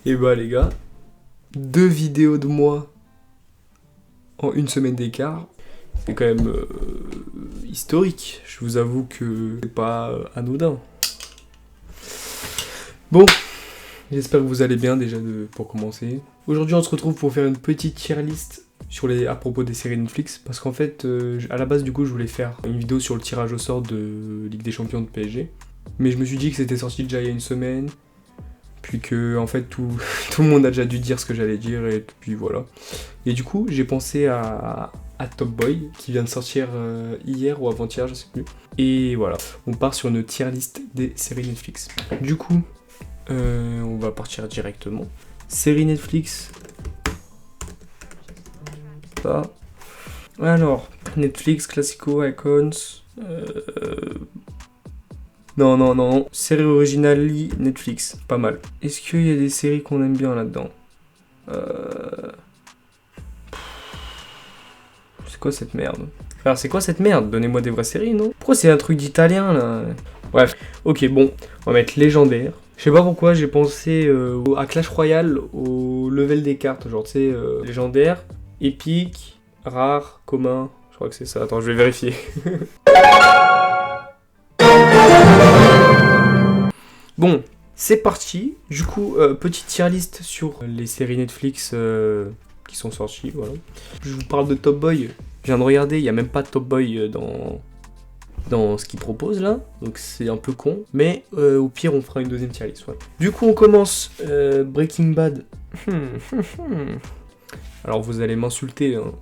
Et bah les gars, 2 vidéos de moi en une semaine d'écart, c'est quand même historique. Je vous avoue que c'est pas anodin. Bon, j'espère que vous allez bien déjà pour commencer. Aujourd'hui on se retrouve pour faire une petite tier list à propos des séries Netflix. Parce qu'en fait, à la base du coup je voulais faire une vidéo sur le tirage au sort de Ligue des Champions de PSG. Mais je me suis dit que c'était sorti déjà il y a une semaine. Puis que en fait tout le monde a déjà dû dire ce que j'allais dire et puis voilà. Et du coup j'ai pensé à Top Boy qui vient de sortir hier ou avant-hier, je sais plus. Et voilà, on part sur une tier list des séries Netflix. Du coup, on va partir directement. Série Netflix. Ça. Alors, Netflix, Classico, Icons. Non. Série originale Netflix, pas mal. Est-ce qu'il y a des séries qu'on aime bien là-dedans? C'est quoi cette merde? Frère, c'est quoi cette merde? Donnez-moi des vraies séries, non? Pourquoi c'est un truc d'italien, là? Bref, ok, bon, on va mettre légendaire. Je sais pas pourquoi, j'ai pensé à Clash Royale, au level des cartes, genre, tu sais, légendaire, épique, rare, commun. Je crois que c'est ça. Attends, je vais vérifier. Bon, c'est parti. Du coup, petite tier list sur les séries Netflix qui sont sorties, voilà. Je vous parle de Top Boy. Je viens de regarder, il n'y a même pas de Top Boy dans ce qu'il propose là. Donc c'est un peu con. Mais au pire, on fera une deuxième tier list. Ouais. Du coup, on commence Breaking Bad. Alors vous allez m'insulter. Hein.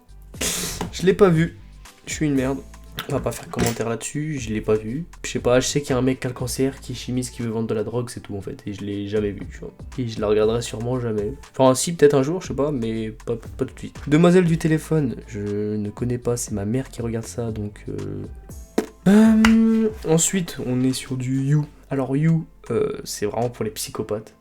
Je l'ai pas vu. Je suis une merde. On va pas faire de commentaire là-dessus, je l'ai pas vu. Je sais pas, je sais qu'il y a un mec qui a le cancer, qui est chimiste, qui veut vendre de la drogue, c'est tout en fait. Et je l'ai jamais vu, tu vois. Et je la regarderai sûrement jamais. Enfin si, peut-être un jour, je sais pas, mais pas tout de suite. Demoiselle du téléphone, je ne connais pas, c'est ma mère qui regarde ça, donc... Ensuite, on est sur du You. Alors You, c'est vraiment pour les psychopathes.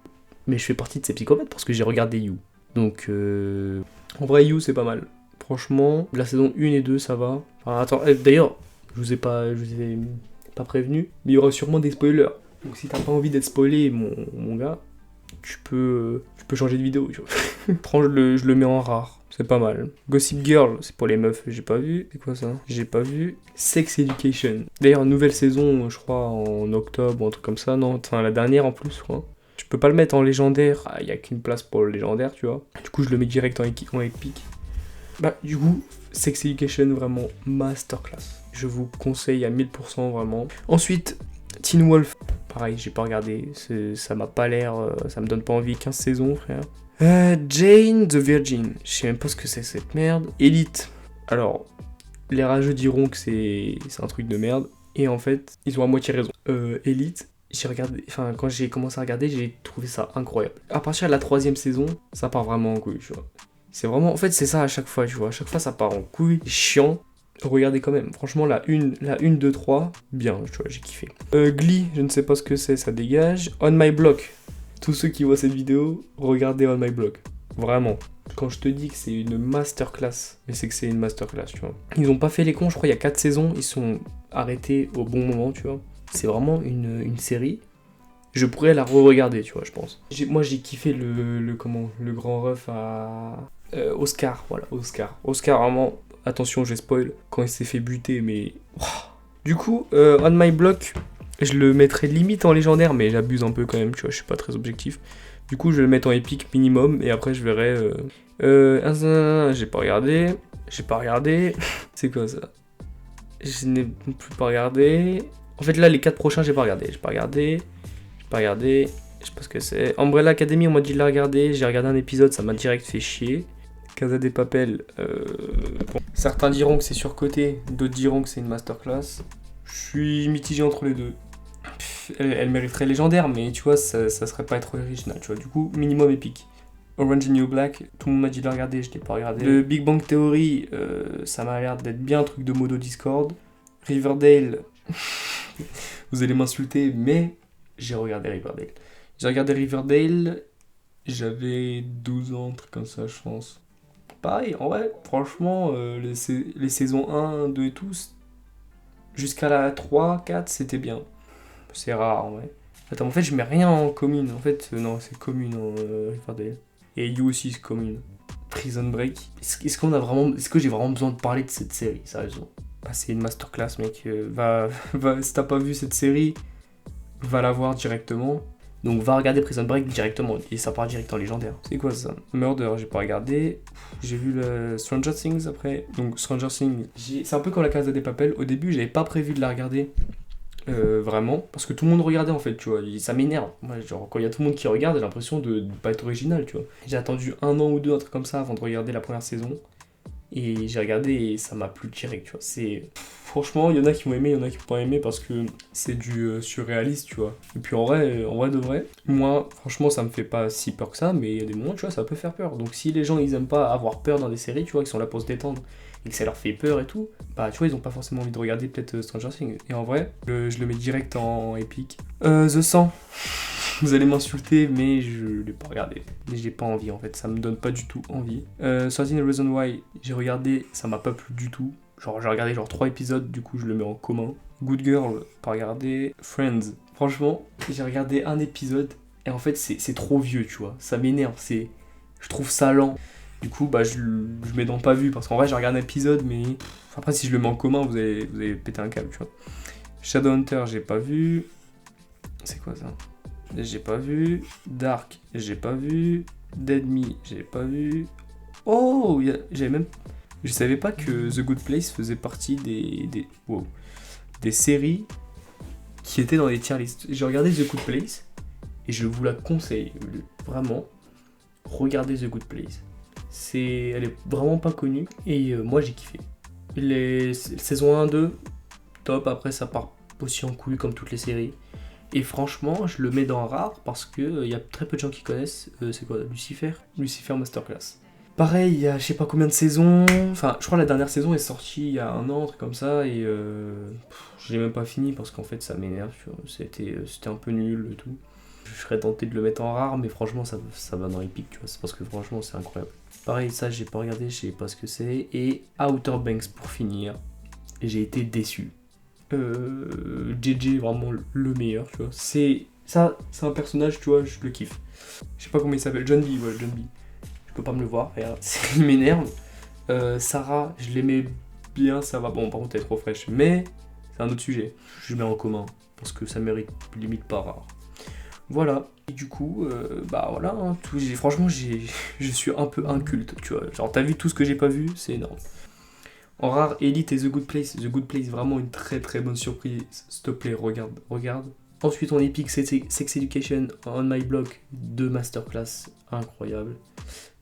Mais je fais partie de ces psychopathes parce que j'ai regardé You. Donc, en vrai, You, c'est pas mal. Franchement, la saison 1 et 2, ça va. Enfin, attends, d'ailleurs, je vous ai pas prévenu, mais il y aura sûrement des spoilers. Donc si t'as pas envie d'être spoilé, mon gars, tu peux changer de vidéo, tu vois. je le mets en rare, c'est pas mal. Gossip Girl, c'est pour les meufs, j'ai pas vu. C'est quoi ça? J'ai pas vu. Sex Education. D'ailleurs, nouvelle saison, je crois, en octobre ou un truc comme ça, non? Enfin, la dernière en plus, je crois. Je peux pas le mettre en légendaire, il y a qu'une place pour le légendaire, tu vois. Du coup, je le mets direct en épique. Bah, du coup, Sex Education, vraiment masterclass. Je vous conseille à 1000% vraiment. Ensuite, Teen Wolf. Pareil, j'ai pas regardé. Ça m'a pas l'air. Ça me donne pas envie. 15 saisons, frère. Jane the Virgin. Je sais même pas ce que c'est cette merde. Elite. Alors, les rageux diront que c'est un truc de merde. Et en fait, ils ont à moitié raison. Elite. J'ai regardé, enfin, quand j'ai commencé à regarder, j'ai trouvé ça incroyable. À partir de la 3e saison, ça part vraiment en couille, tu vois. C'est vraiment, en fait, c'est ça à chaque fois, tu vois. À chaque fois, ça part en couille, chiant. Regardez quand même. Franchement, la 1, 2, 3, bien, tu vois, j'ai kiffé. Glee, je ne sais pas ce que c'est, ça dégage. On My Block. Tous ceux qui voient cette vidéo, regardez On My Block. Vraiment. Quand je te dis que c'est une masterclass, mais c'est que c'est une masterclass, tu vois. Ils ont pas fait les cons, je crois, il y a 4 saisons, ils sont arrêtés au bon moment, tu vois. C'est vraiment une série. Je pourrais la re-regarder, tu vois, je pense. Moi, j'ai kiffé le grand ref à Oscar, voilà, Oscar. Oscar, vraiment, attention, je spoil, quand il s'est fait buter, mais... Du coup, On My Block, je le mettrais limite en légendaire, mais j'abuse un peu quand même, tu vois, je suis pas très objectif. Du coup, je vais le mettre en épique minimum, et après, je verrai... j'ai pas regardé. C'est quoi, ça? Je n'ai plus pas regardé... En fait, là, les 4 prochains, j'ai pas regardé. Je sais pas ce que c'est. Umbrella Academy, on m'a dit de la regarder. J'ai regardé un épisode, ça m'a direct fait chier. Casa de Papel, bon. Certains diront que c'est surcoté, d'autres diront que c'est une masterclass. Je suis mitigé entre les deux. Elle mériterait légendaire, mais tu vois, ça serait pas être original, tu vois. Du coup, minimum épique. Orange is the New Black, tout le monde m'a dit de la regarder, je l'ai pas regardé. Le Big Bang Theory, ça m'a l'air d'être bien un truc de modo Discord. Riverdale, vous allez m'insulter, mais j'ai regardé Riverdale. J'avais 12 ans, un truc comme ça, je pense. Pareil, en vrai, franchement, les saisons 1, 2 et tout, jusqu'à la 3, 4, c'était bien. C'est rare, en vrai. Attends, en fait, je mets rien en commune. En fait, non, c'est commune en Riverdale. Et You aussi, c'est commune. Prison Break. Est-ce qu'on a vraiment... Est-ce que j'ai vraiment besoin de parler de cette série, sérieusement? Bah, c'est une masterclass, mec. Si t'as pas vu cette série, va la voir directement. Donc va regarder Prison Break directement, et ça part direct en légendaire. C'est quoi ça? Murder, j'ai pas regardé. J'ai vu le Stranger Things après. Donc Stranger Things, c'est un peu comme la Casa des Papel. Au début, j'avais pas prévu de la regarder. Vraiment, parce que tout le monde regardait en fait, tu vois, et ça m'énerve. Moi, genre, quand il y a tout le monde qui regarde, j'ai l'impression de pas être original, tu vois. J'ai attendu 1 an ou 2, un truc comme ça, avant de regarder la première saison. Et j'ai regardé et ça m'a plu direct, tu vois. Franchement, il y en a qui ont aimé, il y en a qui n'ont pas aimé parce que c'est du surréaliste, tu vois. Et puis en vrai de vrai, moi, franchement, ça me fait pas si peur que ça, mais il y a des moments, tu vois, ça peut faire peur. Donc si les gens, ils aiment pas avoir peur dans des séries, tu vois, qui sont là pour se détendre, et que ça leur fait peur et tout, bah tu vois, ils ont pas forcément envie de regarder peut-être Stranger Things. Et en vrai, je le mets direct en épique. The 100. Vous allez m'insulter, mais je l'ai pas regardé. J'ai pas envie en fait, ça me donne pas du tout envie. 13 Reasons Why, j'ai regardé, ça m'a pas plu du tout. Genre j'ai regardé 3 épisodes, du coup je le mets en commun. Good Girl, pas regardé. Friends, franchement, j'ai regardé un épisode et en fait c'est trop vieux, tu vois. Ça m'énerve, je trouve ça lent. Du coup bah je mets dans pas vu parce qu'en vrai j'ai regardé un épisode, mais après si je le mets en commun vous allez péter un câble, tu vois. Shadowhunter, j'ai pas vu. C'est quoi ça? J'ai pas vu. Dark, j'ai pas vu. Dead Me, j'ai pas vu. Oh, j'avais même... Je savais pas que The Good Place faisait partie des séries qui étaient dans les tier lists. J'ai regardé The Good Place et je vous la conseille. Vraiment, regardez The Good Place. Elle est vraiment pas connue et moi j'ai kiffé. Les saisons 1, 2, top. Après ça part aussi en couille comme toutes les séries. Et franchement, je le mets dans rare parce que y a très peu de gens qui connaissent. C'est quoi, Lucifer Masterclass. Pareil, il y a je sais pas combien de saisons. Enfin, je crois que la dernière saison est sortie il y a 1 an, un truc comme ça. Et je l'ai même pas fini parce qu'en fait ça m'énerve. C'était un peu nul et tout. Je serais tenté de le mettre en rare, mais franchement ça va dans Epic, tu vois. C'est parce que franchement c'est incroyable. Pareil, ça j'ai pas regardé, je sais pas ce que c'est. Et Outer Banks pour finir. Et j'ai été déçu. JJ vraiment le meilleur, tu vois. C'est un personnage, tu vois, je le kiffe. Je sais pas comment il s'appelle, John B, voilà, John B. Je peux pas me le voir, regarde, il m'énerve. Sarah, je l'aimais bien, ça va. Bon, par contre, elle est trop fraîche, mais c'est un autre sujet. Je le mets en commun parce que ça mérite limite pas rare. Voilà. Et du coup, bah voilà. Hein, franchement, je suis un peu inculte, tu vois. Genre, t'as vu tout ce que j'ai pas vu, c'est énorme. En rare, Elite et The Good Place. The Good Place, vraiment une très très bonne surprise. S'il te plaît, regarde. Ensuite, en épique, Sex Education, On My Block, 2 masterclass incroyables.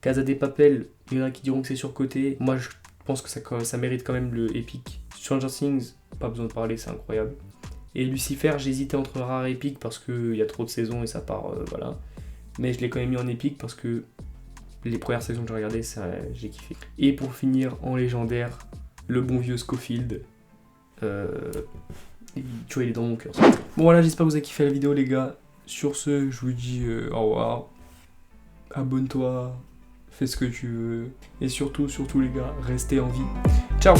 Casa des Papel, il y en a qui diront que c'est surcoté. Moi, je pense que ça mérite quand même le épique. Stranger Things, pas besoin de parler, c'est incroyable. Et Lucifer, j'hésitais entre rare et épique parce qu'il y a trop de saisons et ça part, voilà. Mais je l'ai quand même mis en épique parce que les premières saisons que j'ai regardées, j'ai kiffé. Et pour finir, en légendaire, le bon vieux Scofield. Tu vois, il est dans mon cœur. Bon voilà, j'espère que vous avez kiffé la vidéo les gars. Sur ce, je vous dis au revoir. Abonne-toi, fais ce que tu veux. Et surtout les gars, restez en vie. Ciao!